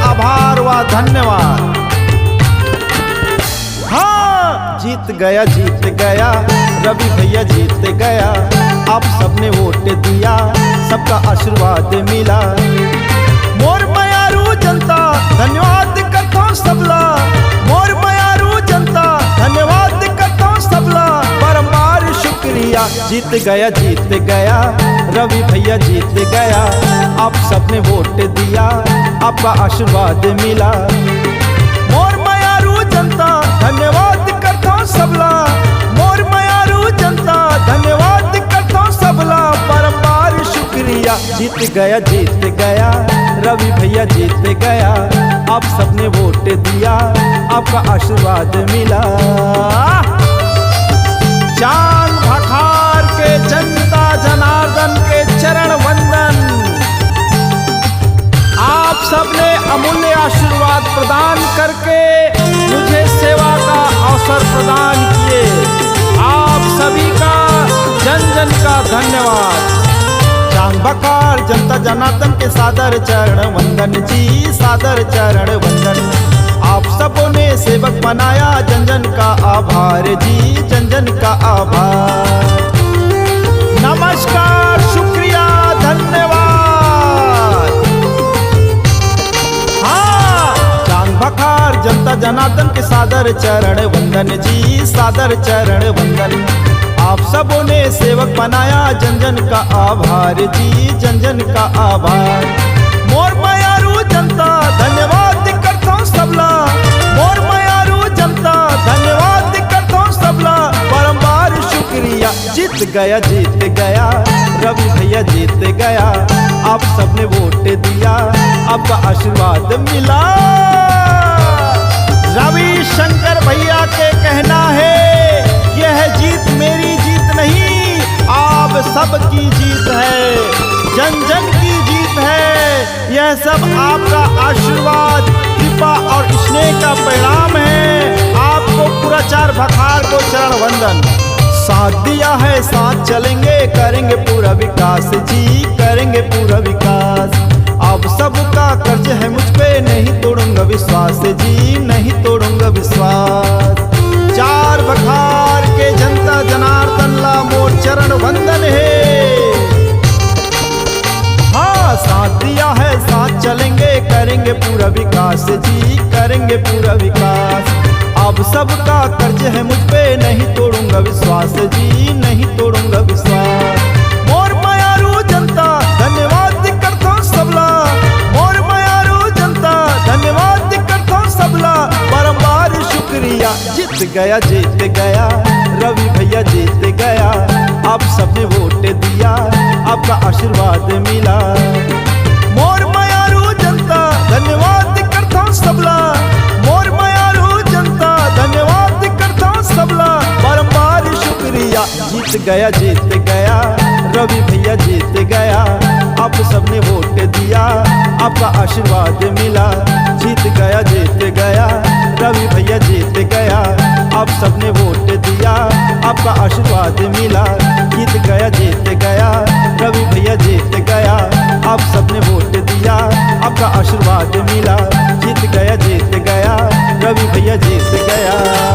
आभार व धन्यवाद। हाँ, जीत गया रवि भैया जीत गया। आप सबने वोट दिया, सबका आशीर्वाद मिला। मोर मयारू जनता धन्यवाद करता सबला, मोर मयारू जनता धन्यवाद करता सबला। बारंबार शुक्रिया। जीत गया रवि भैया जीत गया। आप सबने वोट दिया, आपका आशीर्वाद मिला। मोर मयारू जनता धन्यवाद करता सबला, मोर मयारू जनता धन्यवाद करता सबला। बारंबार शुक्रिया। जीत गया रवि भैया जीत गया। आप सबने वोट दिया, आपका आशीर्वाद मिला। चांद भखार के जनता जनार्दन के चरण वंदन। आप सबने अमूल्य आशीर्वाद प्रदान करके मुझे सेवा का अवसर प्रदान किए। आप सभी का जन जन का धन्यवाद। चांद बकार जनता जनार्दन के सादर चरण वंदन जी, सादर चरण वंदन। आप सबों ने सेवक बनाया, जन जन का आभार जी, जन जन का आभार। नमस्कार, शुक्रिया, धन्यवाद। हाँ, चांद बकार जनता जनार्दन के सादर चरण वंदन जी, सादर चरण वंदन। आप सबों ने सेवक बनाया, जन जन का आभार जी, जन जन का आभार। मोर मयारू जनता धन्यवाद करता सबला, मोर मयारू जनता धन्यवाद करता सबला। बारंबार शुक्रिया। जीत गया रवि भैया जीत गया। आप सबने वोट दिया, आपका आशीर्वाद मिला। रवि शंकर भैया के कहना है, यह जीत मेरी जीत नहीं, आप सबकी जीत है, जन जन की जीत है। यह सब आपका आशीर्वाद, कृपा और स्नेह का परिणाम है। आपको पूरा चार भखार को चरण वंदन। साथ दिया है, साथ चलेंगे, करेंगे पूरा विकास जी, करेंगे पूरा विकास। अब सबका कर्ज है मुझ पे, नहीं तोड़ूंगा विश्वास जी, नहीं तोड़ूंगा विश्वास। चार बखार के जनता जनार्दन ला मोर चरण वंदन है। हाँ, साथ दिया है, साथ चलेंगे, करेंगे पूरा विकास जी, करेंगे पूरा विकास। अब सबका कर्ज है मुझ पे, नहीं तोड़ूंगा विश्वास जी, नहीं तोड़ूंगा विश्वास। मोर मयारू जनता धन्यवाद करता सबला, मोर मयारू जनता धन्यवाद करता सबला। बारंबार शुक्रिया। जीत गया रवि भैया जीत गया। आप सबने वोट दिया, आपका आशीर्वाद मिला। मोर मयारू जनता धन्यवाद करता सबला, मोर मयारू जनता धन्यवाद करता सबला। बारंबार शुक्रिया। जीत गया रवि भैया जीत गया। आप सबने वोट दिया, आपका आशीर्वाद मिला। जीत गया रवि भैया जीत गया। आप सबने वोट दिया, आपका आशीर्वाद मिला। जीत गया रवि भैया जीत गया। आप सबने वोट दिया, आपका आशीर्वाद मिला। जीत गया रवि भैया जीत गया।